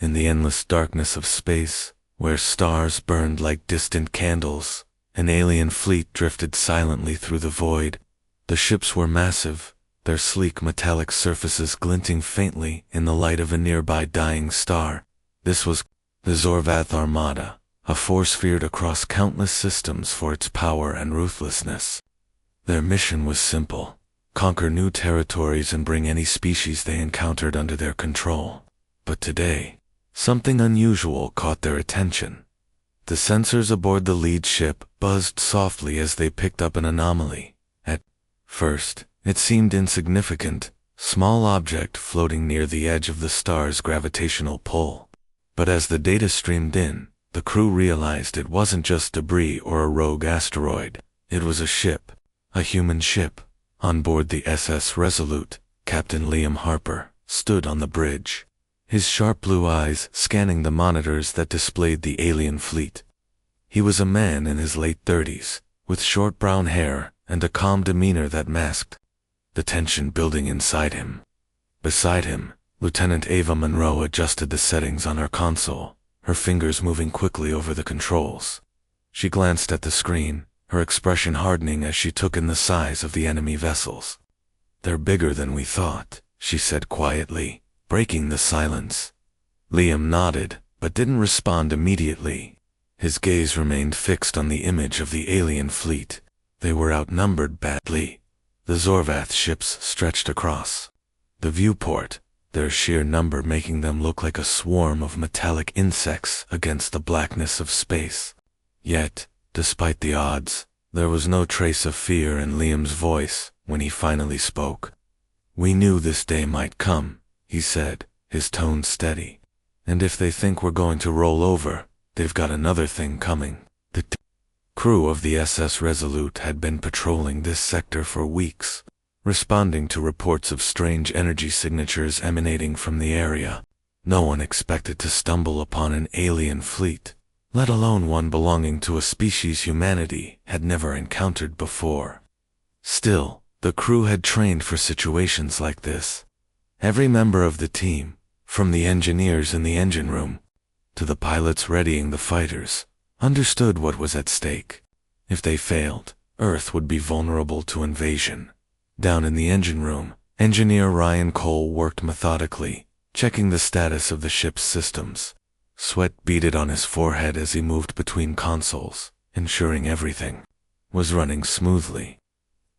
In the endless darkness of space, where stars burned like distant candles, an alien fleet drifted silently through the void. The ships were massive, their sleek metallic surfaces glinting faintly in the light of a nearby dying star. This was the Zorvath Armada, a force feared across countless systems for its power and ruthlessness. Their mission was simple: conquer new territories and bring any species they encountered under their control. But today, something unusual caught their attention. The sensors aboard the lead ship buzzed softly as they picked up an anomaly. At first, it seemed insignificant, small object floating near the edge of the star's gravitational pull. But as the data streamed in, the crew realized it wasn't just debris or a rogue asteroid. It was a ship, a human ship. On board the SS Resolute, Captain Liam Harper stood on the bridge, his sharp blue eyes scanning the monitors that displayed the alien fleet. He was a man in his late 30s, with short brown hair and a calm demeanor that masked the tension building inside him. Beside him, Lieutenant Ava Monroe adjusted the settings on her console, her fingers moving quickly over the controls. She glanced at the screen, her expression hardening as she took in the size of the enemy vessels. "They're bigger than we thought," she said quietly, breaking the silence. Liam nodded, but didn't respond immediately. His gaze remained fixed on the image of the alien fleet. They were outnumbered badly. The Zorvath ships stretched across the viewport, their sheer number making them look like a swarm of metallic insects against the blackness of space. Yet, despite the odds, there was no trace of fear in Liam's voice when he finally spoke. "We knew this day might come," he said, his tone steady. "And if they think we're going to roll over, they've got another thing coming." The crew of the SS Resolute had been patrolling this sector for weeks, responding to reports of strange energy signatures emanating from the area. No one expected to stumble upon an alien fleet, let alone one belonging to a species humanity had never encountered before. Still, the crew had trained for situations like this. Every member of the team, from the engineers in the engine room to the pilots readying the fighters, understood what was at stake. If they failed, Earth would be vulnerable to invasion. Down in the engine room, engineer Ryan Cole worked methodically, checking the status of the ship's systems. Sweat beaded on his forehead as he moved between consoles, ensuring everything was running smoothly.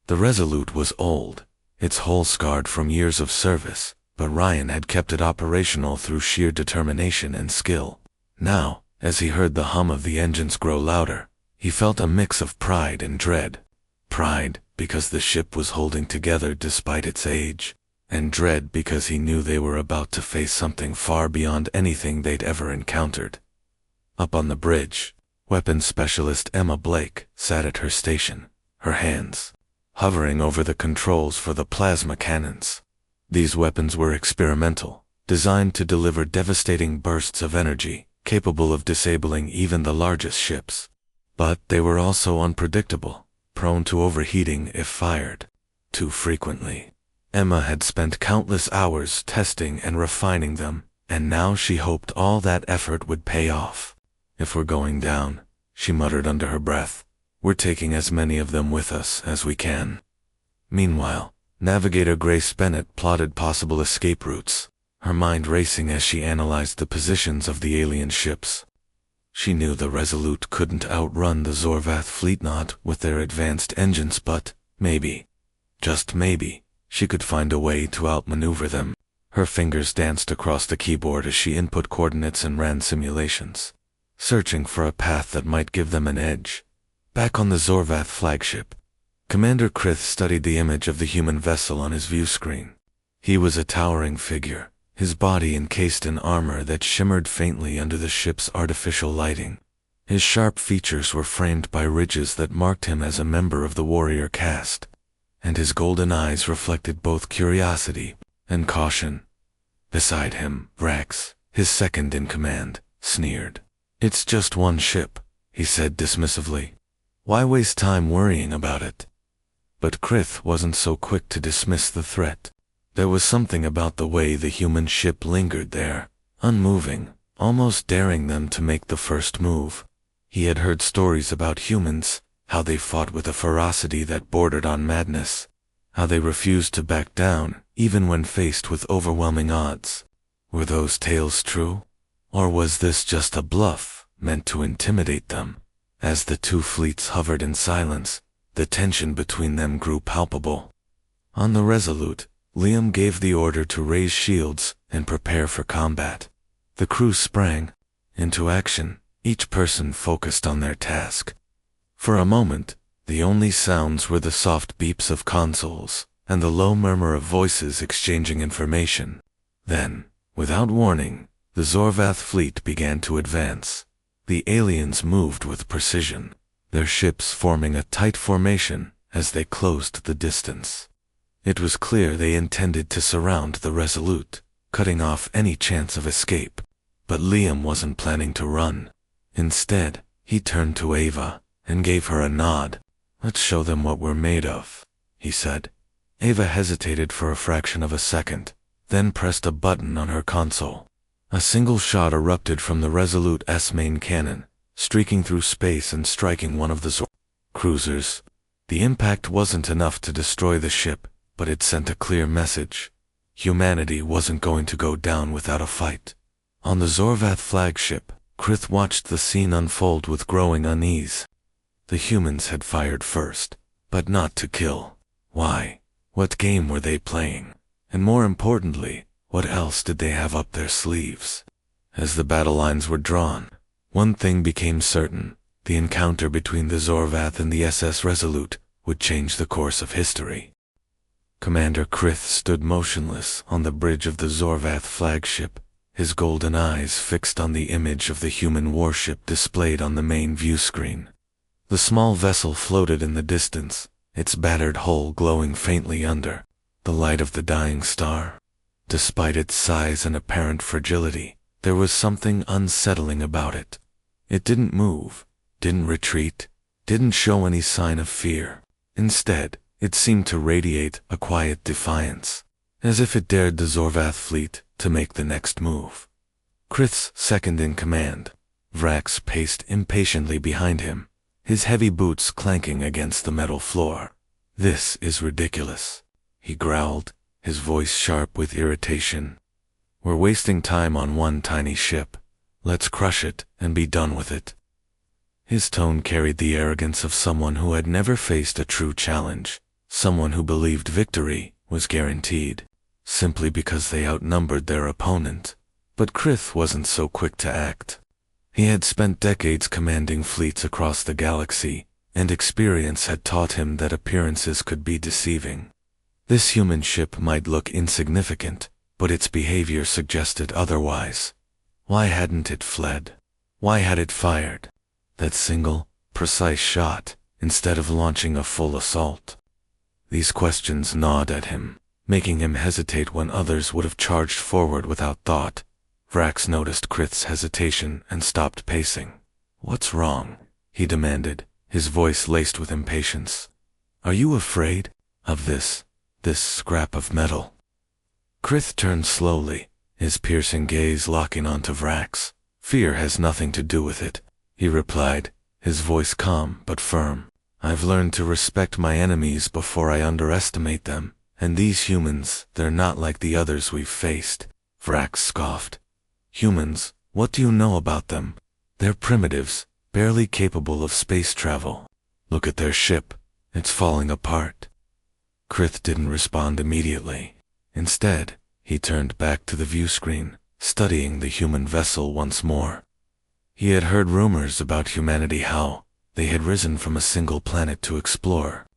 The Resolute was old, its hull scarred from years of service, but Ryan had kept it operational through sheer determination and skill. Now, as he heard the hum of the engines grow louder, he felt a mix of pride and dread. Pride, because the ship was holding together despite its age, and dread because he knew they were about to face something far beyond anything they'd ever encountered. Up on the bridge, weapons specialist Emma Blake sat at her station, her hands hovering over the controls for the plasma cannons. These weapons were experimental, designed to deliver devastating bursts of energy, capable of disabling even the largest ships. But they were also unpredictable, prone to overheating if fired too frequently. Emma had spent countless hours testing and refining them, and now she hoped all that effort would pay off. "If we're going down," she muttered under her breath, "we're taking as many of them with us as we can." Meanwhile, Navigator Grace Bennett plotted possible escape routes, her mind racing as she analyzed the positions of the alien ships. She knew the Resolute couldn't outrun the Zorvath fleet, not with their advanced engines, but maybe, just maybe, she could find a way to outmaneuver them. Her fingers danced across the keyboard as she input coordinates and ran simulations, searching for a path that might give them an edge. Back on the Zorvath flagship, Commander Krith studied the image of the human vessel on his view screen. He was a towering figure, his body encased in armor that shimmered faintly under the ship's artificial lighting. His sharp features were framed by ridges that marked him as a member of the warrior caste, and his golden eyes reflected both curiosity and caution. Beside him, Rex, his second in command, sneered. "It's just one ship," he said dismissively. "Why waste time worrying about it?" But Krith wasn't so quick to dismiss the threat. There was something about the way the human ship lingered there, unmoving, almost daring them to make the first move. He had heard stories about humans, how they fought with a ferocity that bordered on madness, how they refused to back down, even when faced with overwhelming odds. Were those tales true? Or was this just a bluff, meant to intimidate them? As the two fleets hovered in silence, the tension between them grew palpable. On the Resolute, Liam gave the order to raise shields and prepare for combat. The crew sprang into action, each person focused on their task. For a moment, the only sounds were the soft beeps of consoles and the low murmur of voices exchanging information. Then, without warning, the Zorvath fleet began to advance. The aliens moved with precision, their ships forming a tight formation as they closed the distance. It was clear they intended to surround the Resolute, cutting off any chance of escape. But Liam wasn't planning to run. Instead, he turned to Ava and gave her a nod. "Let's show them what we're made of," he said. Ava hesitated for a fraction of a second, then pressed a button on her console. A single shot erupted from the Resolute's main cannon, streaking through space and striking one of the Zorvath cruisers. The impact wasn't enough to destroy the ship, but it sent a clear message. Humanity wasn't going to go down without a fight. On the Zorvath flagship, Krith watched the scene unfold with growing unease. The humans had fired first, but not to kill. Why? What game were they playing? And more importantly, what else did they have up their sleeves? As the battle lines were drawn, one thing became certain: the encounter between the Zorvath and the SS Resolute would change the course of history. Commander Krith stood motionless on the bridge of the Zorvath flagship, his golden eyes fixed on the image of the human warship displayed on the main view screen. The small vessel floated in the distance, its battered hull glowing faintly under the light of the dying star. Despite its size and apparent fragility, there was something unsettling about it. It didn't move, didn't retreat, didn't show any sign of fear. Instead, it seemed to radiate a quiet defiance, as if it dared the Zorvath fleet to make the next move. Krith's second in command, Vrax, paced impatiently behind him, his heavy boots clanking against the metal floor. "This is ridiculous," he growled, his voice sharp with irritation. "We're wasting time on one tiny ship. Let's crush it and be done with it." His tone carried the arrogance of someone who had never faced a true challenge, someone who believed victory was guaranteed, simply because they outnumbered their opponent. But Krith wasn't so quick to act. He had spent decades commanding fleets across the galaxy, and experience had taught him that appearances could be deceiving. This human ship might look insignificant, but its behavior suggested otherwise. Why hadn't it fled? Why had it fired that single, precise shot instead of launching a full assault? These questions gnawed at him, making him hesitate when others would have charged forward without thought. Vrax noticed Krith's hesitation and stopped pacing. "What's wrong?" he demanded, his voice laced with impatience. "Are you afraid of this scrap of metal?" Krith turned slowly, his piercing gaze locking onto Vrax. "Fear has nothing to do with it," he replied, his voice calm but firm. "I've learned to respect my enemies before I underestimate them, and these humans, they're not like the others we've faced." Vrax scoffed. "Humans, what do you know about them? They're primitives, barely capable of space travel. Look at their ship, it's falling apart." Krith didn't respond immediately. Instead, he turned back to the view screen, studying the human vessel once more. He had heard rumors about humanity, how they had risen from a single planet to explore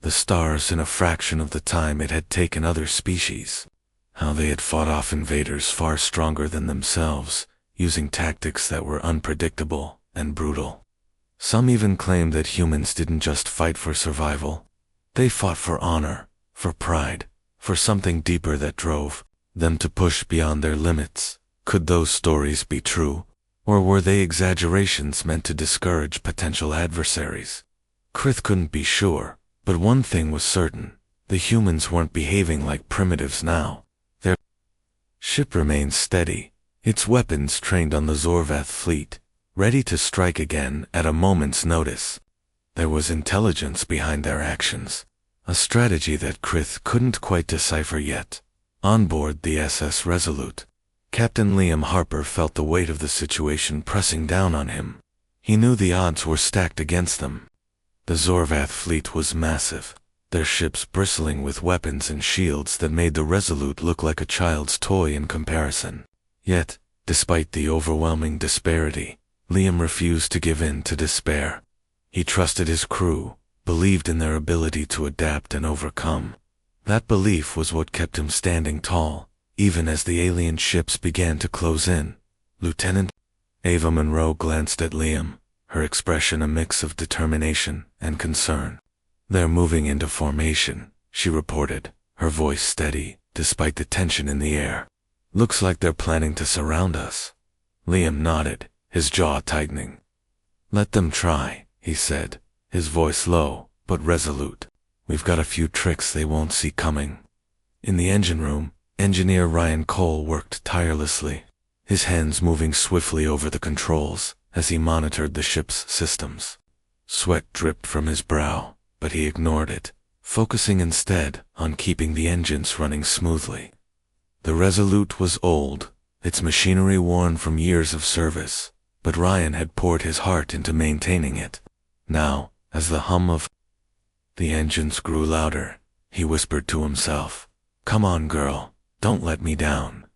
the stars in a fraction of the time it had taken other species, how they had fought off invaders far stronger than themselves, using tactics that were unpredictable and brutal. Some even claimed that humans didn't just fight for survival. They fought for honor, for pride, for something deeper that drove them to push beyond their limits. Could those stories be true? Or were they exaggerations meant to discourage potential adversaries? Krith couldn't be sure, but one thing was certain: the humans weren't behaving like primitives now. Their ship remained steady, its weapons trained on the Zorvath fleet, ready to strike again at a moment's notice. There was intelligence behind their actions, a strategy that Krith couldn't quite decipher yet. On board the SS Resolute, Captain Liam Harper felt the weight of the situation pressing down on him. He knew the odds were stacked against them. The Zorvath fleet was massive, their ships bristling with weapons and shields that made the Resolute look like a child's toy in comparison. Yet, despite the overwhelming disparity, Liam refused to give in to despair. He trusted his crew, believed in their ability to adapt and overcome. That belief was what kept him standing tall, even as the alien ships began to close in. Lieutenant Ava Monroe glanced at Liam, her expression a mix of determination and concern. "They're moving into formation," she reported, her voice steady, despite the tension in the air. "Looks like they're planning to surround us." Liam nodded, his jaw tightening. "Let them try," he said, his voice low, but resolute. "We've got a few tricks they won't see coming." In the engine room, Engineer Ryan Cole worked tirelessly, his hands moving swiftly over the controls as he monitored the ship's systems. Sweat dripped from his brow, but he ignored it, focusing instead on keeping the engines running smoothly. The Resolute was old, its machinery worn from years of service, but Ryan had poured his heart into maintaining it. Now, as the hum of the engines grew louder, he whispered to himself, "Come on, girl, don't let me down."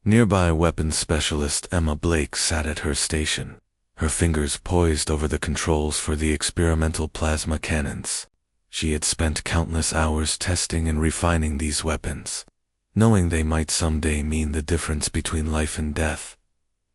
Nearby weapons specialist Emma Blake sat at her station, her fingers poised over the controls for the experimental plasma cannons. She had spent countless hours testing and refining these weapons, knowing they might someday mean the difference between life and death.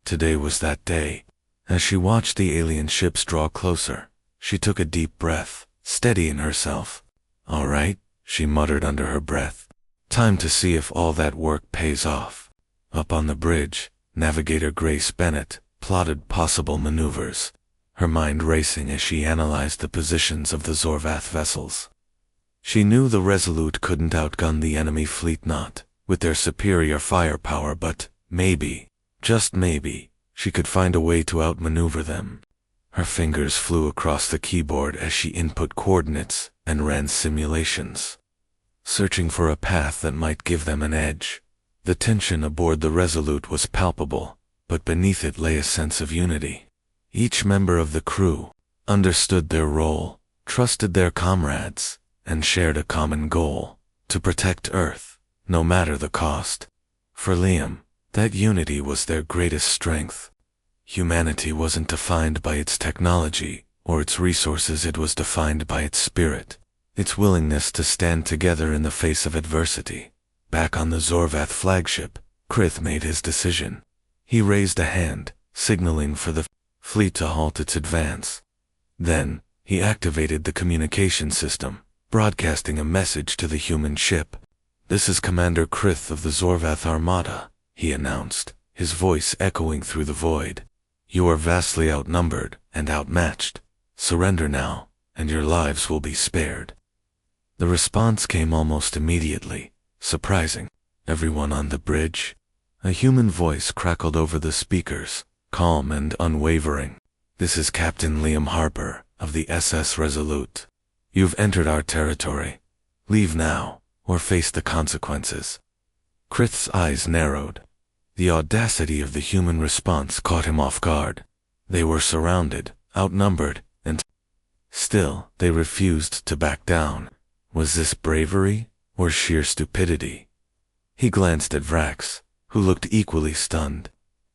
Today was that day. As she watched the alien ships draw closer, she took a deep breath, steadying herself. "All right," she muttered under her breath. "Time to see if all that work pays off." Up on the bridge, Navigator Grace Bennett plotted possible maneuvers, her mind racing as she analyzed the positions of the Zorvath vessels. She knew the Resolute couldn't outgun the enemy fleet, not with their superior firepower, but maybe, just maybe, she could find a way to outmaneuver them. Her fingers flew across the keyboard as she input coordinates and ran simulations, searching for a path that might give them an edge. The tension aboard the Resolute was palpable, but beneath it lay a sense of unity. Each member of the crew understood their role, trusted their comrades, and shared a common goal: to protect Earth, no matter the cost. For Liam, that unity was their greatest strength. Humanity wasn't defined by its technology or its resources, it was defined by its spirit, its willingness to stand together in the face of adversity. Back on the Zorvath flagship, Krith made his decision. He raised a hand, signaling for the fleet to halt its advance. Then, he activated the communication system, broadcasting a message to the human ship. "This is Commander Krith of the Zorvath Armada," he announced, his voice echoing through the void. "You are vastly outnumbered and outmatched. Surrender now, and your lives will be spared." The response came almost immediately, surprising everyone on the bridge. A human voice crackled over the speakers, calm and unwavering. "This is Captain Liam Harper of the SS Resolute. You've entered our territory. Leave now, or face the consequences." Krith's eyes narrowed. The audacity of the human response caught him off guard. They were surrounded, outnumbered, and still they refused to back down. Was this bravery or sheer stupidity? He glanced at Vrax, who looked equally stunned.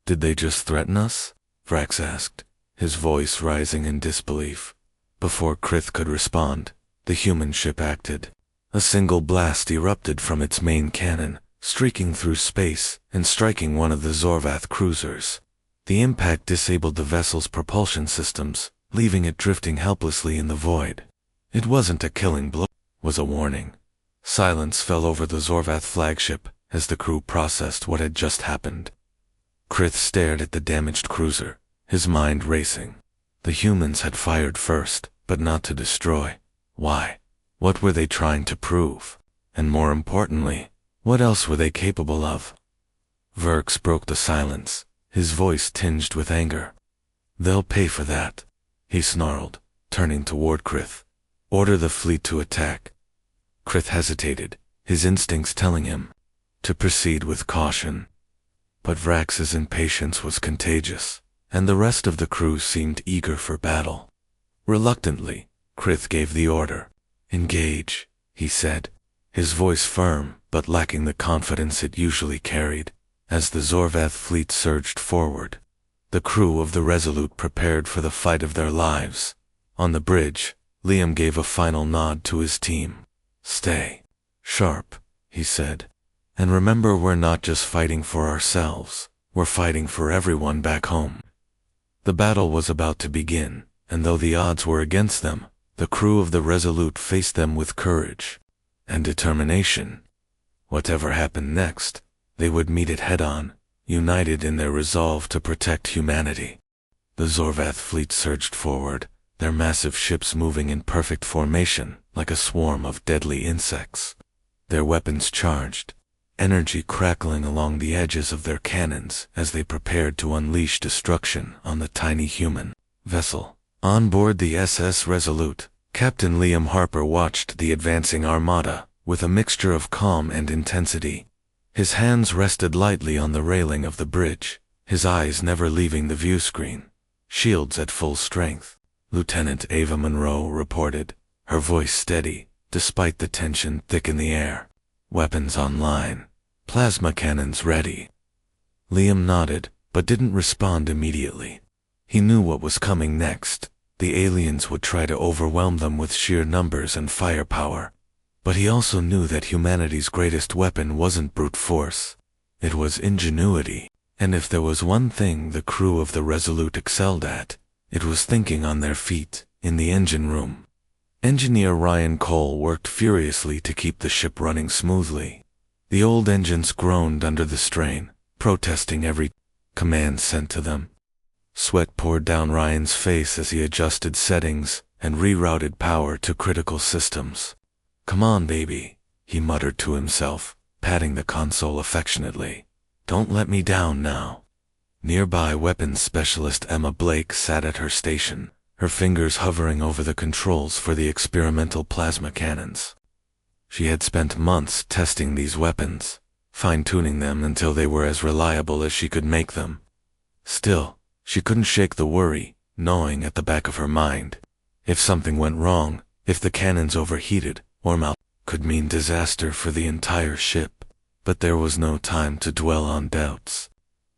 "Did they just threaten us?" Vrax asked, his voice rising in disbelief. Before Krith could respond, the human ship acted. A single blast erupted from its main cannon, streaking through space and striking one of the Zorvath cruisers. The impact disabled the vessel's propulsion systems, leaving it drifting helplessly in the void. It wasn't a killing blow, it was a warning. Silence fell over the Zorvath flagship as the crew processed what had just happened. Krith stared at the damaged cruiser, his mind racing. The humans had fired first, but not to destroy. Why? What were they trying to prove? And more importantly, what else were they capable of? Verks broke the silence, his voice tinged with anger. "They'll pay for that," he snarled, turning toward Krith. "Order the fleet to attack." Krith hesitated, his instincts telling him to proceed with caution. But Vrax's impatience was contagious, and the rest of the crew seemed eager for battle. Reluctantly, Krith gave the order. "Engage," he said, his voice firm but lacking the confidence it usually carried. As the Zorvath fleet surged forward, the crew of the Resolute prepared for the fight of their lives. On the bridge, Liam gave a final nod to his team. "Stay sharp," he said. "And remember, we're not just fighting for ourselves, we're fighting for everyone back home." The battle was about to begin, and though the odds were against them, the crew of the Resolute faced them with courage and determination. Whatever happened next, they would meet it head-on, united in their resolve to protect humanity. The Zorvath fleet surged forward, their massive ships moving in perfect formation like a swarm of deadly insects. Their weapons charged, energy crackling along the edges of their cannons as they prepared to unleash destruction on the tiny human vessel. On board the SS Resolute, Captain Liam Harper watched the advancing armada with a mixture of calm and intensity. His hands rested lightly on the railing of the bridge, his eyes never leaving the view screen. Shields at full strength, Lieutenant Ava Monroe reported, her voice steady, despite the tension thick in the air. "Weapons online. Plasma cannons ready." Liam nodded, but didn't respond immediately. He knew what was coming next. The aliens would try to overwhelm them with sheer numbers and firepower. But he also knew that humanity's greatest weapon wasn't brute force. It was ingenuity. And if there was one thing the crew of the Resolute excelled at, it was thinking on their feet, in the engine room. Engineer Ryan Cole worked furiously to keep the ship running smoothly. The old engines groaned under the strain, protesting every command sent to them. Sweat poured down Ryan's face as he adjusted settings and rerouted power to critical systems. "Come on, baby," he muttered to himself, patting the console affectionately. "Don't let me down now." Nearby, weapons specialist Emma Blake sat at her station, her fingers hovering over the controls for the experimental plasma cannons. She had spent months testing these weapons, fine-tuning them until they were as reliable as she could make them. Still, she couldn't shake the worry, gnawing at the back of her mind. If something went wrong, if the cannons overheated, or could mean disaster for the entire ship. But there was no time to dwell on doubts.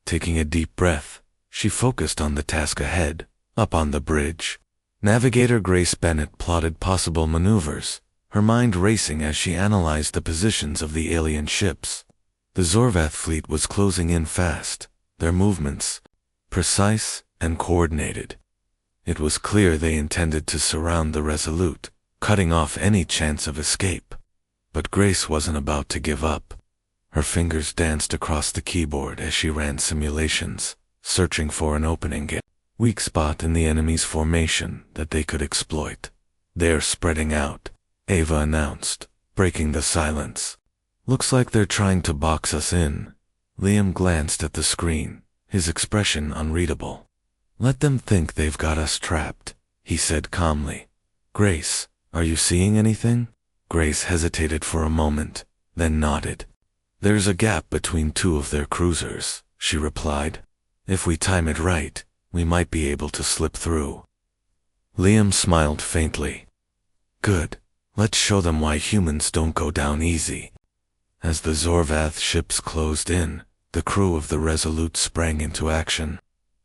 Taking a deep breath, she focused on the task ahead. Up on the bridge, Navigator Grace Bennett plotted possible maneuvers, her mind racing as she analyzed the positions of the alien ships. The Zorvath fleet was closing in fast, their movements precise and coordinated. It was clear they intended to surround the Resolute, cutting off any chance of escape. But Grace wasn't about to give up. Her fingers danced across the keyboard as she ran simulations, searching for an opening, weak spot in the enemy's formation that they could exploit. "They're spreading out," Ava announced, breaking the silence. "Looks like they're trying to box us in." Liam glanced at the screen, his expression unreadable. "Let them think they've got us trapped," he said calmly. "Grace, are you seeing anything?" Grace hesitated for a moment, then nodded. "There's a gap between two of their cruisers," she replied. "If we time it right, we might be able to slip through." Liam smiled faintly. "Good. Let's show them why humans don't go down easy." As the Zorvath ships closed in, the crew of the Resolute sprang into action.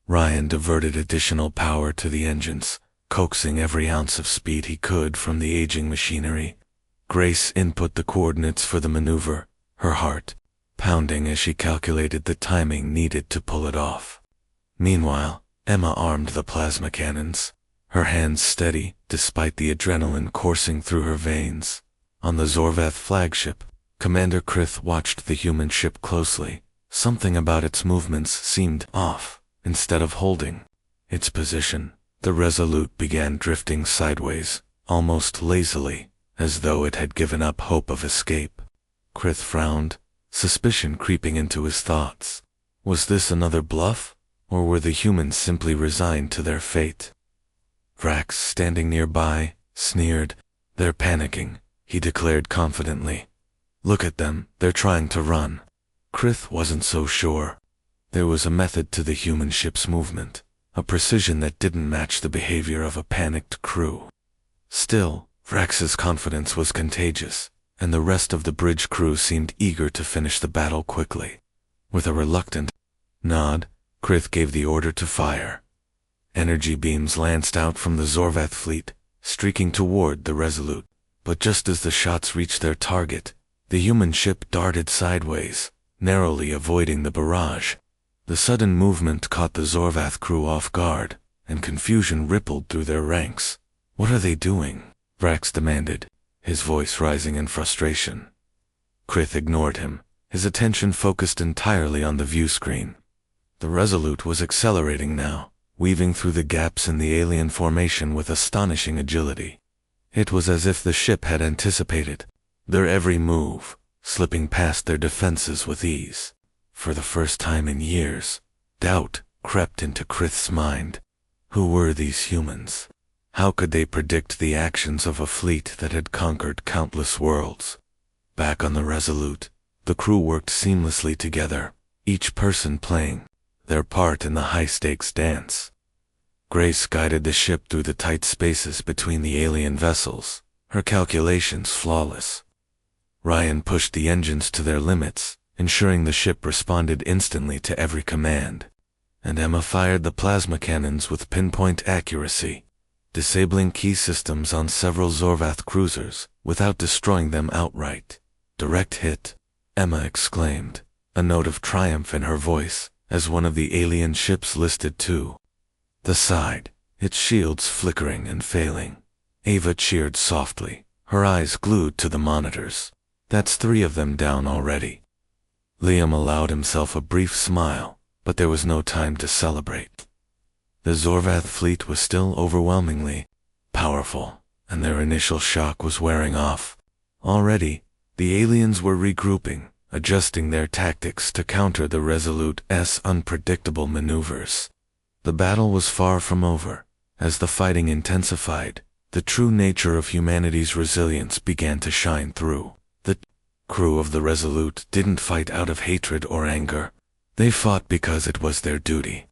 Ryan diverted additional power to the engines, coaxing every ounce of speed he could from the aging machinery. Grace input the coordinates for the maneuver, her heart pounding as she calculated the timing needed to pull it off. Meanwhile, Emma armed the plasma cannons, her hands steady despite the adrenaline coursing through her veins. On the Zorvath flagship, Commander Krith watched the human ship closely. Something about its movements seemed off. Instead of holding its position, the Resolute began drifting sideways, almost lazily, as though it had given up hope of escape. Krith frowned, suspicion creeping into his thoughts. Was this another bluff, or were the humans simply resigned to their fate? Vrax, standing nearby, sneered. "They're panicking," he declared confidently. "Look at them, they're trying to run." Krith wasn't so sure. There was a method to the human ship's movement, a precision that didn't match the behavior of a panicked crew. Still, Vrax's confidence was contagious, and the rest of the bridge crew seemed eager to finish the battle quickly. With a reluctant nod, Krith gave the order to fire. Energy beams lanced out from the Zorvath fleet, streaking toward the Resolute. But just as the shots reached their target, the human ship darted sideways, narrowly avoiding the barrage. The sudden movement caught the Zorvath crew off guard, and confusion rippled through their ranks. "What are they doing?" Vrax demanded, his voice rising in frustration. Krith ignored him, his attention focused entirely on the view screen. The Resolute was accelerating now, weaving through the gaps in the alien formation with astonishing agility. It was as if the ship had anticipated their every move, slipping past their defenses with ease. For the first time in years, doubt crept into Krith's mind. Who were these humans? How could they predict the actions of a fleet that had conquered countless worlds? Back on the Resolute, the crew worked seamlessly together, each person playing their part in the high-stakes dance. Grace guided the ship through the tight spaces between the alien vessels, her calculations flawless. Ryan pushed the engines to their limits, ensuring the ship responded instantly to every command. And Emma fired the plasma cannons with pinpoint accuracy, disabling key systems on several Zorvath cruisers without destroying them outright. "Direct hit," Emma exclaimed, a note of triumph in her voice, as one of the alien ships listed to the side, its shields flickering and failing. Ava cheered softly, her eyes glued to the monitors. "That's 3 of them down already." Liam allowed himself a brief smile, but there was no time to celebrate. The Zorvath fleet was still overwhelmingly powerful, and their initial shock was wearing off. Already, the aliens were regrouping, adjusting their tactics to counter the Resolute's unpredictable maneuvers. The battle was far from over. As the fighting intensified, the true nature of humanity's resilience began to shine through. The crew of the Resolute didn't fight out of hatred or anger. They fought because it was their duty.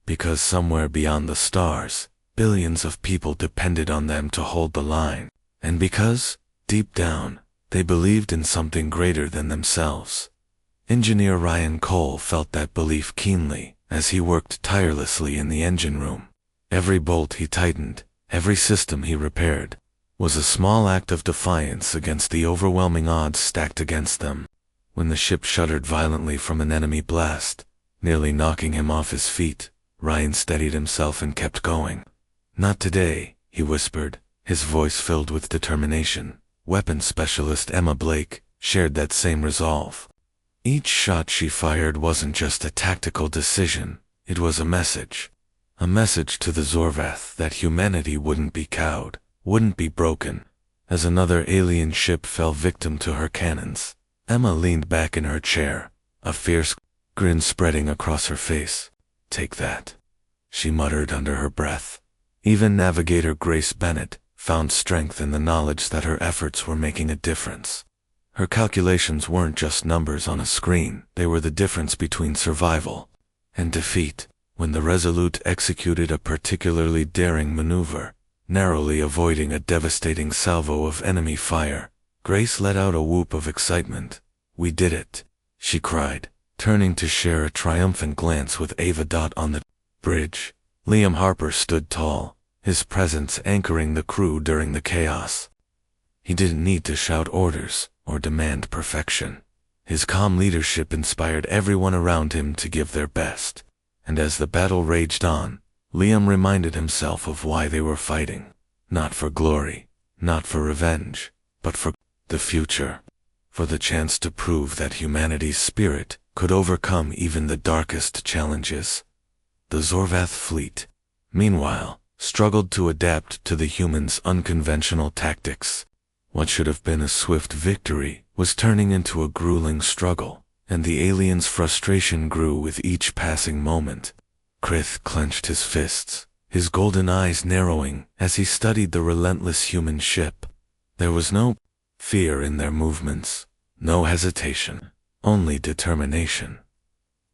Because somewhere beyond the stars, billions of people depended on them to hold the line. And because, deep down, they believed in something greater than themselves. Engineer Ryan Cole felt that belief keenly as he worked tirelessly in the engine room. Every bolt he tightened, every system he repaired, was a small act of defiance against the overwhelming odds stacked against them. When the ship shuddered violently from an enemy blast, nearly knocking him off his feet, Ryan steadied himself and kept going. "Not today," he whispered, his voice filled with determination. Weapons specialist Emma Blake shared that same resolve. Each shot she fired wasn't just a tactical decision, it was a message. A message to the Zorvath that humanity wouldn't be cowed, wouldn't be broken. As another alien ship fell victim to her cannons, Emma leaned back in her chair, a fierce grin spreading across her face. "Take that," she muttered under her breath. Even Navigator Grace Bennett found strength in the knowledge that her efforts were making a difference. Her calculations weren't just numbers on a screen, they were the difference between survival and defeat. When the Resolute executed a particularly daring maneuver, narrowly avoiding a devastating salvo of enemy fire, Grace let out a whoop of excitement. "We did it," she cried, turning to share a triumphant glance with Ava. On the bridge, Liam Harper stood tall, his presence anchoring the crew during the chaos. He didn't need to shout orders or demand perfection. His calm leadership inspired everyone around him to give their best. And as the battle raged on, Liam reminded himself of why they were fighting. Not for glory, not for revenge, but for the future. For the chance to prove that humanity's spirit could overcome even the darkest challenges. The Zorvath fleet, meanwhile, struggled to adapt to the humans' unconventional tactics. What should have been a swift victory was turning into a grueling struggle, and the alien's frustration grew with each passing moment. Krith clenched his fists, his golden eyes narrowing as he studied the relentless human ship. There was no fear in their movements, no hesitation, only determination.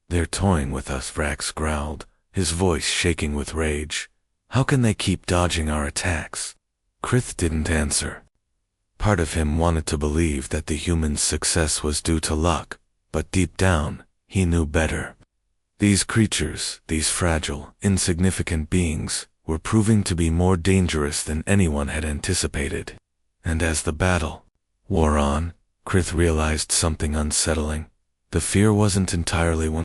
"They're toying with us," Vrax growled, his voice shaking with rage. "How can they keep dodging our attacks?" Krith didn't answer. Part of him wanted to believe that the human's success was due to luck, but deep down, he knew better. These creatures, these fragile, insignificant beings, were proving to be more dangerous than anyone had anticipated. And as the battle wore on, Krith realized something unsettling. The fear wasn't entirely one.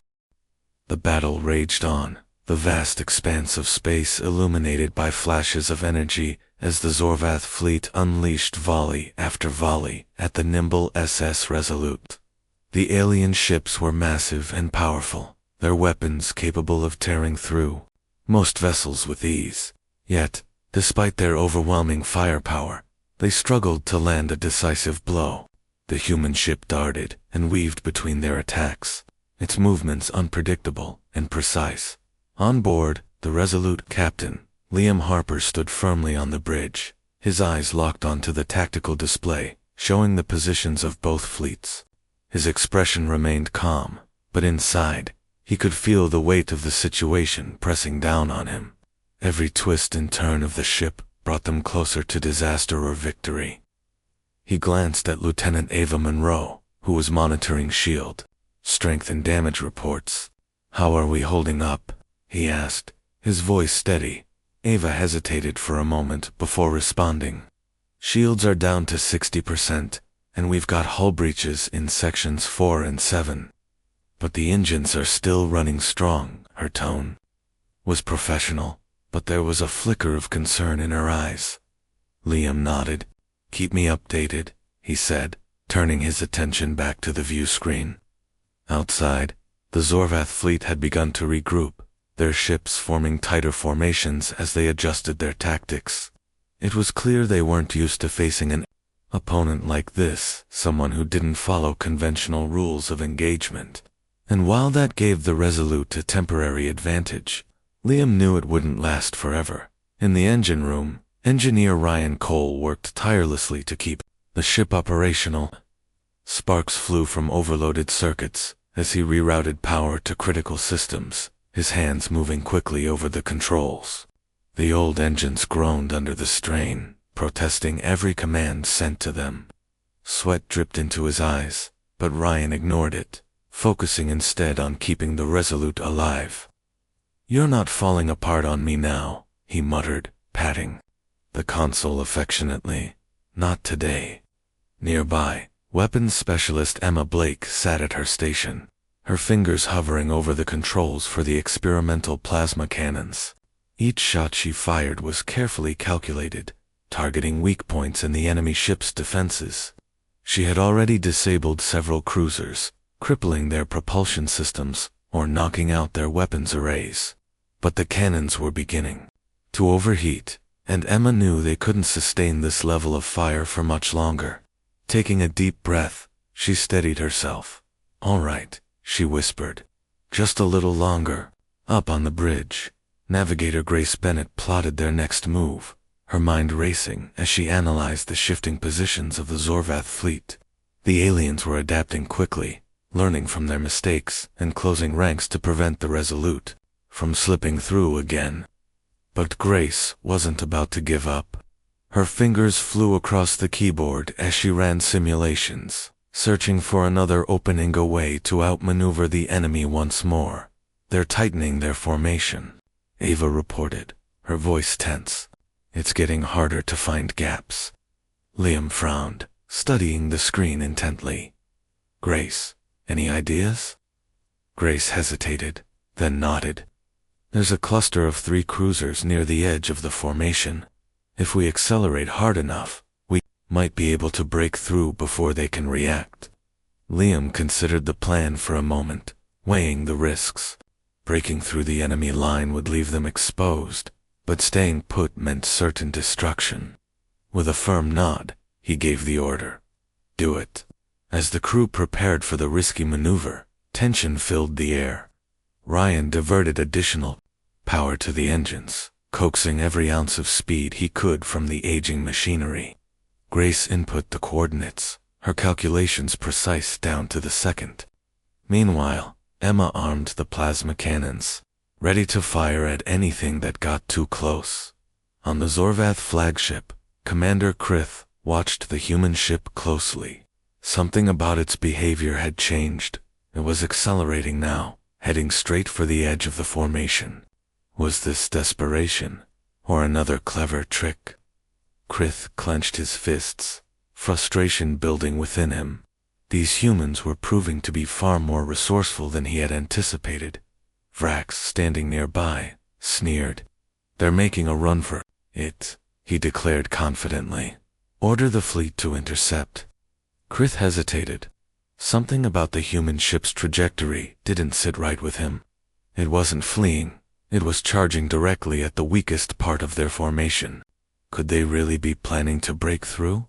The battle raged on, the vast expanse of space illuminated by flashes of energy as the Zorvath fleet unleashed volley after volley at the nimble SS Resolute. The alien ships were massive and powerful, their weapons capable of tearing through most vessels with ease. Yet, despite their overwhelming firepower, they struggled to land a decisive blow. The human ship darted and weaved between their attacks, its movements unpredictable and precise. On board, the Resolute captain, Liam Harper, stood firmly on the bridge, his eyes locked onto the tactical display, showing the positions of both fleets. His expression remained calm, but inside, he could feel the weight of the situation pressing down on him. Every twist and turn of the ship brought them closer to disaster or victory. He glanced at Lieutenant Ava Monroe, who was monitoring SHIELD strength and damage reports. "How are we holding up?" he asked, his voice steady. Ava hesitated for a moment before responding. "Shields are down to 60%, and we've got hull breaches in sections 4 and 7. But the engines are still running strong." Her tone was professional, but there was a flicker of concern in her eyes. Liam nodded. "Keep me updated," he said, turning his attention back to the view screen. Outside, the Zorvath fleet had begun to regroup, their ships forming tighter formations as they adjusted their tactics. It was clear they weren't used to facing an opponent like this, someone who didn't follow conventional rules of engagement. And while that gave the Resolute a temporary advantage, Liam knew it wouldn't last forever. In the engine room, engineer Ryan Cole worked tirelessly to keep the ship operational. Sparks flew from overloaded circuits as he rerouted power to critical systems, his hands moving quickly over the controls. The old engines groaned under the strain, protesting every command sent to them. Sweat dripped into his eyes, but Ryan ignored it, focusing instead on keeping the Resolute alive. "You're not falling apart on me now," he muttered, patting the console affectionately. "Not today." Nearby, weapons specialist Emma Blake sat at her station, her fingers hovering over the controls for the experimental plasma cannons. Each shot she fired was carefully calculated, targeting weak points in the enemy ship's defenses. She had already disabled several cruisers, crippling their propulsion systems or knocking out their weapons arrays. But the cannons were beginning to overheat, and Emma knew they couldn't sustain this level of fire for much longer. Taking a deep breath, she steadied herself. "All right," she whispered. "Just a little longer." Up on the bridge, Navigator Grace Bennett plotted their next move, her mind racing as she analyzed the shifting positions of the Zorvath fleet. The aliens were adapting quickly, learning from their mistakes and closing ranks to prevent the Resolute from slipping through again. But Grace wasn't about to give up. Her fingers flew across the keyboard as she ran simulations, searching for another opening, a way to outmaneuver the enemy once more. "They're tightening their formation," Ava reported, her voice tense. "It's getting harder to find gaps." Liam frowned, studying the screen intently. "Grace, any ideas?" Grace hesitated, then nodded. "There's a cluster of 3 cruisers near the edge of the formation. If we accelerate hard enough, we might be able to break through before they can react." Liam considered the plan for a moment, weighing the risks. Breaking through the enemy line would leave them exposed, but staying put meant certain destruction. With a firm nod, he gave the order. "Do it." As the crew prepared for the risky maneuver, tension filled the air. Ryan diverted additional power to the engines, coaxing every ounce of speed he could from the aging machinery. Grace input the coordinates, her calculations precise down to the second. Meanwhile, Emma armed the plasma cannons, ready to fire at anything that got too close. On the Zorvath flagship, Commander Krith watched the human ship closely. Something about its behavior had changed. It was accelerating now, heading straight for the edge of the formation. Was this desperation, or another clever trick? Krith clenched his fists, frustration building within him. These humans were proving to be far more resourceful than he had anticipated. Vrax, standing nearby, sneered. "They're making a run for it," he declared confidently. "Order the fleet to intercept." Krith hesitated. Something about the human ship's trajectory didn't sit right with him. It wasn't fleeing, it was charging directly at the weakest part of their formation. Could they really be planning to break through?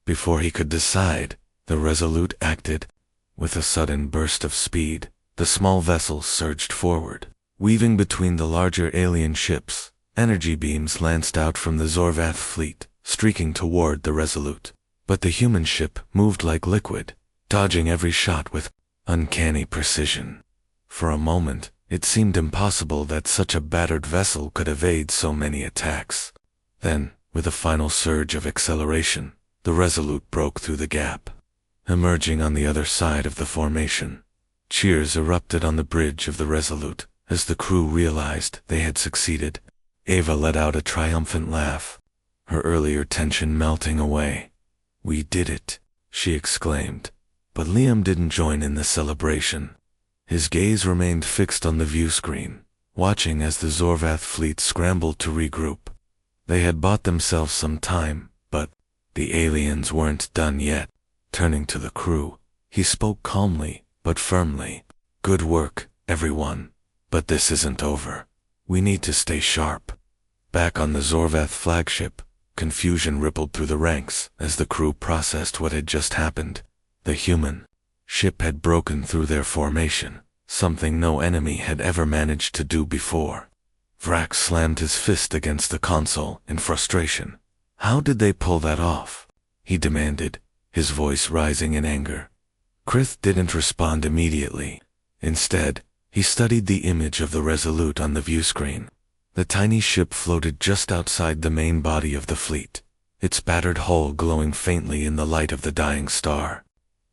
Before he could decide, the Resolute acted. With a sudden burst of speed, the small vessel surged forward. Weaving between the larger alien ships, energy beams lanced out from the Zorvath fleet, streaking toward the Resolute. But the human ship moved like liquid, dodging every shot with uncanny precision. For a moment, it seemed impossible that such a battered vessel could evade so many attacks. Then, with a final surge of acceleration, the Resolute broke through the gap. Emerging on the other side of the formation, cheers erupted on the bridge of the Resolute as the crew realized they had succeeded. Ava let out a triumphant laugh, her earlier tension melting away. "We did it," she exclaimed. But Liam didn't join in the celebration. His gaze remained fixed on the view screen, watching as the Zorvath fleet scrambled to regroup. They had bought themselves some time, but the aliens weren't done yet. Turning to the crew, he spoke calmly, but firmly. "Good work, everyone. But this isn't over. We need to stay sharp." Back on the Zorvath flagship, confusion rippled through the ranks as the crew processed what had just happened. The human ship had broken through their formation, something no enemy had ever managed to do before. Vrax slammed his fist against the console in frustration. "How did they pull that off?" he demanded, his voice rising in anger. Krith didn't respond immediately. Instead, he studied the image of the Resolute on the view screen. The tiny ship floated just outside the main body of the fleet, its battered hull glowing faintly in the light of the dying star.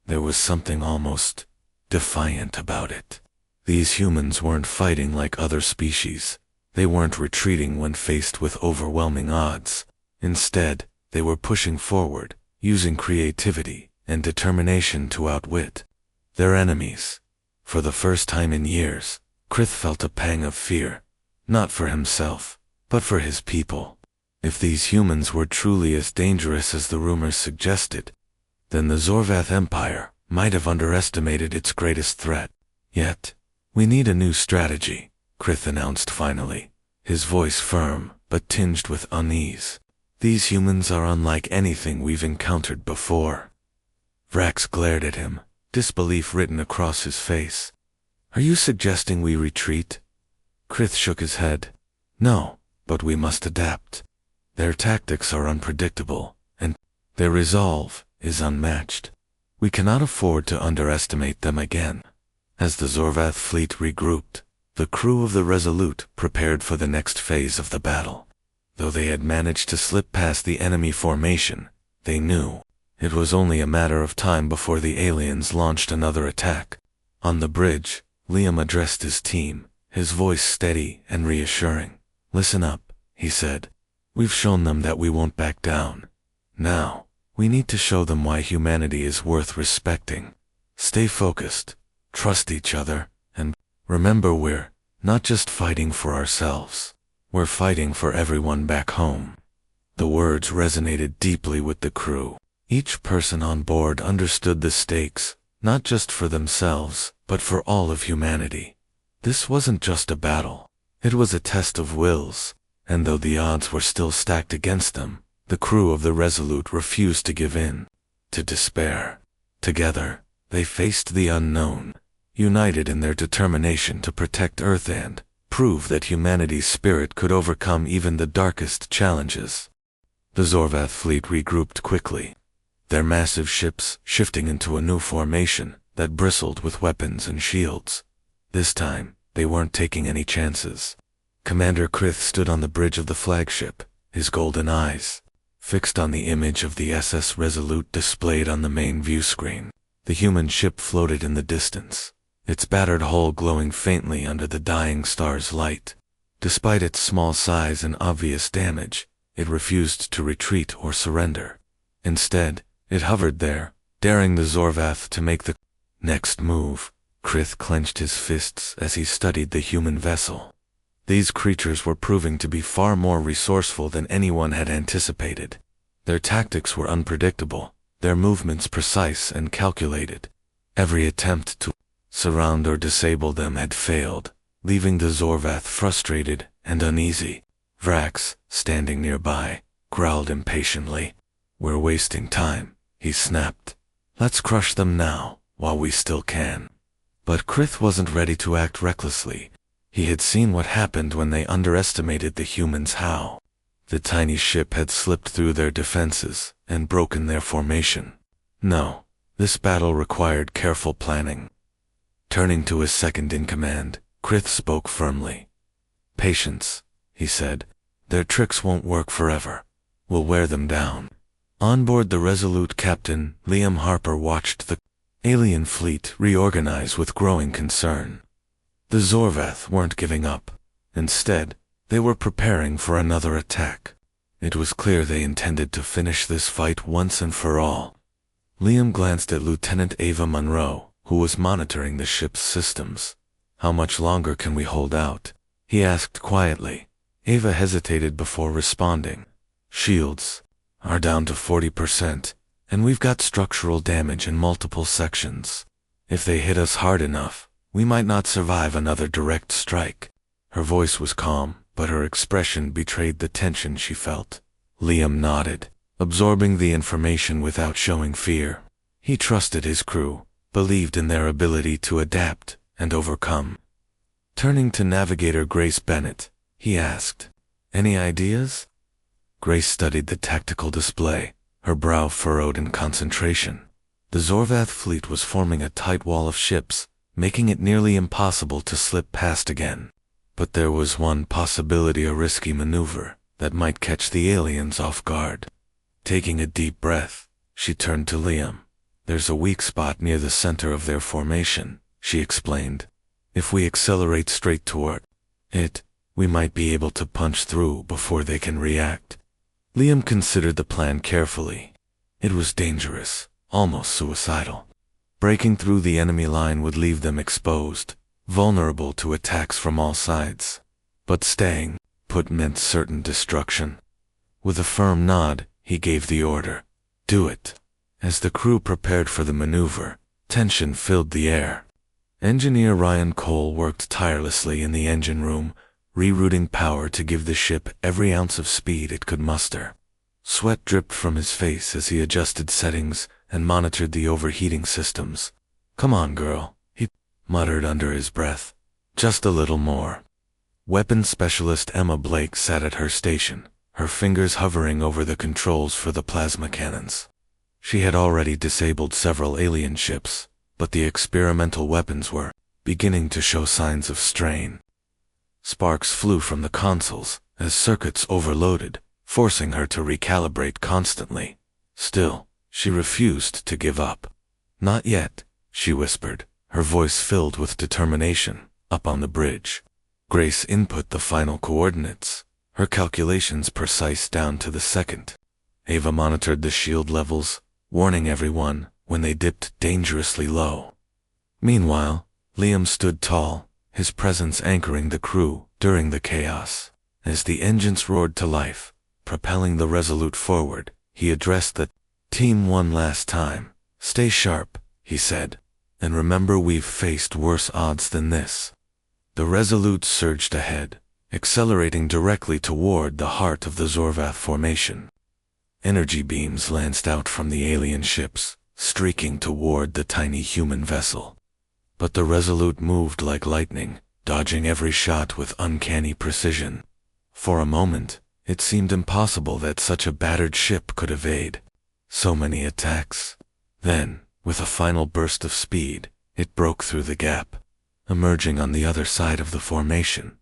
There was something almost defiant about it. These humans weren't fighting like other species. They weren't retreating when faced with overwhelming odds. Instead, they were pushing forward, using creativity and determination to outwit their enemies. For the first time in years, Krith felt a pang of fear, not for himself, but for his people. If these humans were truly as dangerous as the rumors suggested, then the Zorvath Empire might have underestimated its greatest threat. Yet, "We need a new strategy," Krith announced finally, his voice firm but tinged with unease. "These humans are unlike anything we've encountered before." Vrax glared at him, disbelief written across his face. "Are you suggesting we retreat?" Krith shook his head. "No, but we must adapt. Their tactics are unpredictable, and their resolve is unmatched. We cannot afford to underestimate them again." As the Zorvath fleet regrouped, the crew of the Resolute prepared for the next phase of the battle. Though they had managed to slip past the enemy formation, they knew it was only a matter of time before the aliens launched another attack. On the bridge, Liam addressed his team, his voice steady and reassuring. "Listen up," he said. "We've shown them that we won't back down. Now, we need to show them why humanity is worth respecting. Stay focused, trust each other, and remember we're not just fighting for ourselves. We're fighting for everyone back home." The words resonated deeply with the crew. Each person on board understood the stakes, not just for themselves, but for all of humanity. This wasn't just a battle. It was a test of wills, and though the odds were still stacked against them, the crew of the Resolute refused to give in to despair. Together, they faced the unknown, united in their determination to protect Earth and prove that humanity's spirit could overcome even the darkest challenges. The Zorvath fleet regrouped quickly, their massive ships shifting into a new formation that bristled with weapons and shields. This time, they weren't taking any chances. Commander Krith stood on the bridge of the flagship, his golden eyes fixed on the image of the SS Resolute displayed on the main view screen. The human ship floated in the distance, its battered hull glowing faintly under the dying star's light. Despite its small size and obvious damage, it refused to retreat or surrender. Instead, it hovered there, daring the Zorvath to make the next move. Krith clenched his fists as he studied the human vessel. These creatures were proving to be far more resourceful than anyone had anticipated. Their tactics were unpredictable, their movements precise and calculated. Every attempt to surround or disable them had failed, leaving the Zorvath frustrated and uneasy. Vrax, standing nearby, growled impatiently. "We're wasting time," he snapped. "Let's crush them now, while we still can." But Krith wasn't ready to act recklessly. He had seen what happened when they underestimated the humans. How the tiny ship had slipped through their defenses and broken their formation. No, this battle required careful planning. Turning to his second-in-command, Krith spoke firmly. "Patience," he said. "Their tricks won't work forever. We'll wear them down." On board the Resolute, Captain Liam Harper watched the alien fleet reorganize with growing concern. The Zorvath weren't giving up. Instead, they were preparing for another attack. It was clear they intended to finish this fight once and for all. Liam glanced at Lieutenant Ava Monroe, who was monitoring the ship's systems. "How much longer can we hold out?" he asked quietly. Ava hesitated before responding. "Shields are down to 40%, and we've got structural damage in multiple sections. If they hit us hard enough, we might not survive another direct strike." Her voice was calm, but her expression betrayed the tension she felt. Liam nodded, absorbing the information without showing fear. He trusted his crew, believed in their ability to adapt and overcome. Turning to Navigator Grace Bennett, he asked, "Any ideas?" Grace studied the tactical display, her brow furrowed in concentration. The Zorvath fleet was forming a tight wall of ships, making it nearly impossible to slip past again. But there was one possibility, a risky maneuver that might catch the aliens off guard. Taking a deep breath, she turned to Liam. "There's a weak spot near the center of their formation," she explained. "If we accelerate straight toward it, we might be able to punch through before they can react." Liam considered the plan carefully. It was dangerous, almost suicidal. Breaking through the enemy line would leave them exposed, vulnerable to attacks from all sides. But staying put meant certain destruction. With a firm nod, he gave the order, "Do it." As the crew prepared for the maneuver, tension filled the air. Engineer Ryan Cole worked tirelessly in the engine room, rerouting power to give the ship every ounce of speed it could muster. Sweat dripped from his face as he adjusted settings and monitored the overheating systems. "Come on, girl," he muttered under his breath. "Just a little more." Weapons Specialist Emma Blake sat at her station, her fingers hovering over the controls for the plasma cannons. She had already disabled several alien ships, but the experimental weapons were beginning to show signs of strain. Sparks flew from the consoles as circuits overloaded, forcing her to recalibrate constantly. Still, she refused to give up. "Not yet," she whispered, her voice filled with determination, up on the bridge. Grace input the final coordinates, her calculations precise down to the second. Ava monitored the shield levels, warning everyone when they dipped dangerously low. Meanwhile, Liam stood tall, his presence anchoring the crew during the chaos. As the engines roared to life, propelling the Resolute forward, he addressed the team one last time. "Stay sharp," he said, "and remember we've faced worse odds than this." The Resolute surged ahead, accelerating directly toward the heart of the Zorvath formation. Energy beams lanced out from the alien ships, streaking toward the tiny human vessel. But the Resolute moved like lightning, dodging every shot with uncanny precision. For a moment, it seemed impossible that such a battered ship could evade so many attacks. Then, with a final burst of speed, it broke through the gap, emerging on the other side of the formation.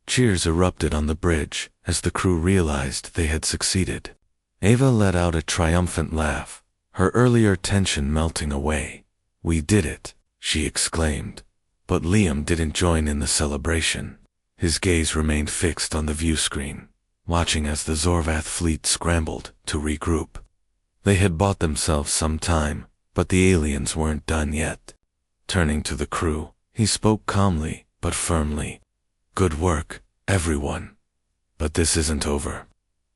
Cheers erupted on the bridge as the crew realized they had succeeded. Ava let out a triumphant laugh, her earlier tension melting away. "We did it," she exclaimed. But Liam didn't join in the celebration. His gaze remained fixed on the view screen, watching as the Zorvath fleet scrambled to regroup. They had bought themselves some time, but the aliens weren't done yet. Turning to the crew, he spoke calmly but firmly. "Good work, everyone. But this isn't over.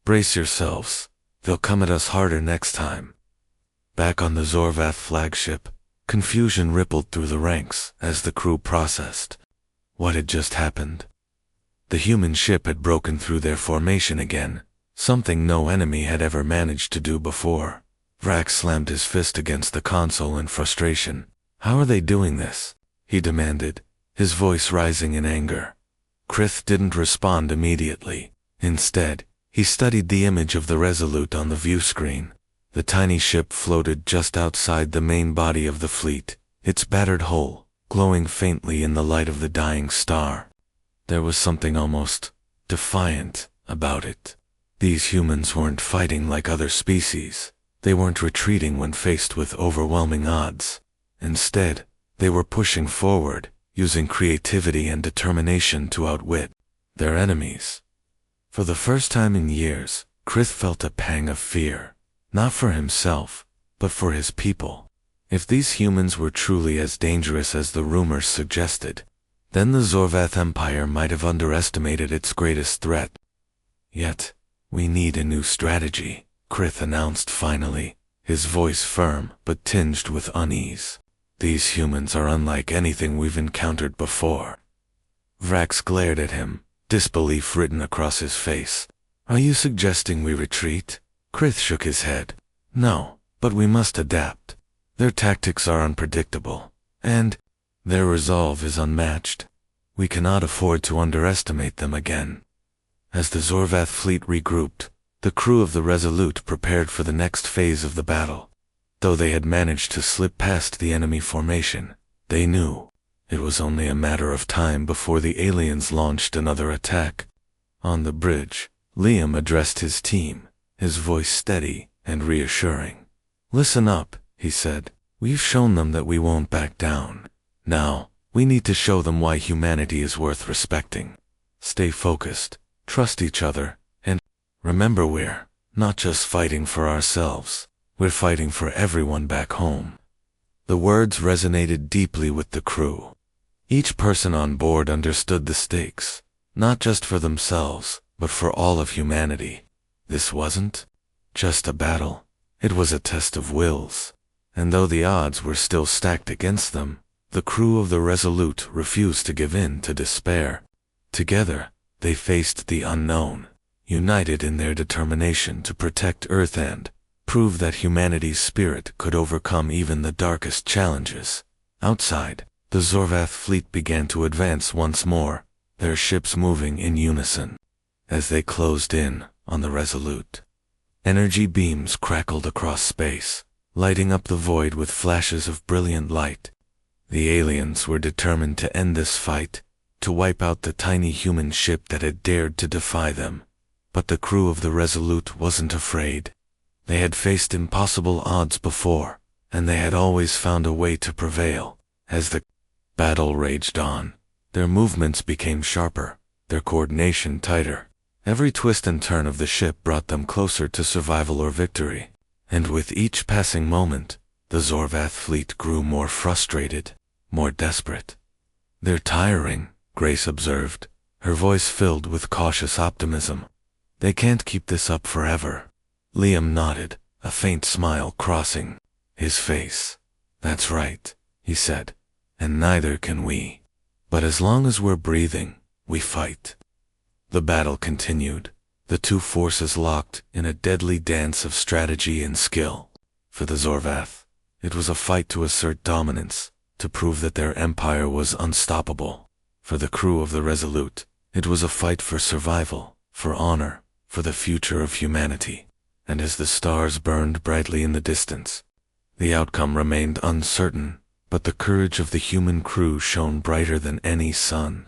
Brace yourselves. They'll come at us harder next time." Back on the Zorvath flagship, confusion rippled through the ranks as the crew processed what had just happened. The human ship had broken through their formation again, something no enemy had ever managed to do before. Vrax slammed his fist against the console in frustration. "How are they doing this?" he demanded, his voice rising in anger. Krith didn't respond immediately. Instead, he studied the image of the Resolute on the view screen. The tiny ship floated just outside the main body of the fleet, its battered hull glowing faintly in the light of the dying star. There was something almost defiant about it. These humans weren't fighting like other species. They weren't retreating when faced with overwhelming odds. Instead, they were pushing forward, using creativity and determination to outwit their enemies. For the first time in years, Krith felt a pang of fear, not for himself, but for his people. If these humans were truly as dangerous as the rumors suggested, then the Zorvath Empire might have underestimated its greatest threat. "Yet, we need a new strategy," Krith announced finally, his voice firm but tinged with unease. "These humans are unlike anything we've encountered before." Vrax glared at him, disbelief written across his face. "Are you suggesting we retreat?" Krith shook his head. "No, but we must adapt. Their tactics are unpredictable, and their resolve is unmatched. We cannot afford to underestimate them again." As the Zorvath fleet regrouped, the crew of the Resolute prepared for the next phase of the battle. Though they had managed to slip past the enemy formation, they knew it was only a matter of time before the aliens launched another attack. On the bridge, Liam addressed his team, his voice steady and reassuring. "Listen up," he said. "We've shown them that we won't back down. Now, we need to show them why humanity is worth respecting. Stay focused, trust each other, and remember we're not just fighting for ourselves. We're fighting for everyone back home." The words resonated deeply with the crew. Each person on board understood the stakes, not just for themselves, but for all of humanity. This wasn't just a battle. It was a test of wills. And though the odds were still stacked against them, the crew of the Resolute refused to give in to despair. Together, they faced the unknown, united in their determination to protect Earth and prove that humanity's spirit could overcome even the darkest challenges. Outside, the Zorvath fleet began to advance once more, their ships moving in unison. As they closed in on the Resolute, energy beams crackled across space, lighting up the void with flashes of brilliant light. The aliens were determined to end this fight, to wipe out the tiny human ship that had dared to defy them. But the crew of the Resolute wasn't afraid. They had faced impossible odds before, and they had always found a way to prevail. As the battle raged on, their movements became sharper, their coordination tighter. Every twist and turn of the ship brought them closer to survival or victory. And with each passing moment, the Zorvath fleet grew more frustrated, more desperate. "They're tiring," Grace observed, her voice filled with cautious optimism. "They can't keep this up forever." Liam nodded, a faint smile crossing his face. "That's right," he said, "and neither can we. But as long as we're breathing, we fight." The battle continued, the two forces locked in a deadly dance of strategy and skill. For the Zorvath, It was a fight to assert dominance, to prove that their empire was unstoppable. For the crew of the Resolute, it was a fight for survival, for honor, for the future of humanity. And as the stars burned brightly in the distance, the outcome remained uncertain, but the courage of the human crew shone brighter than any sun.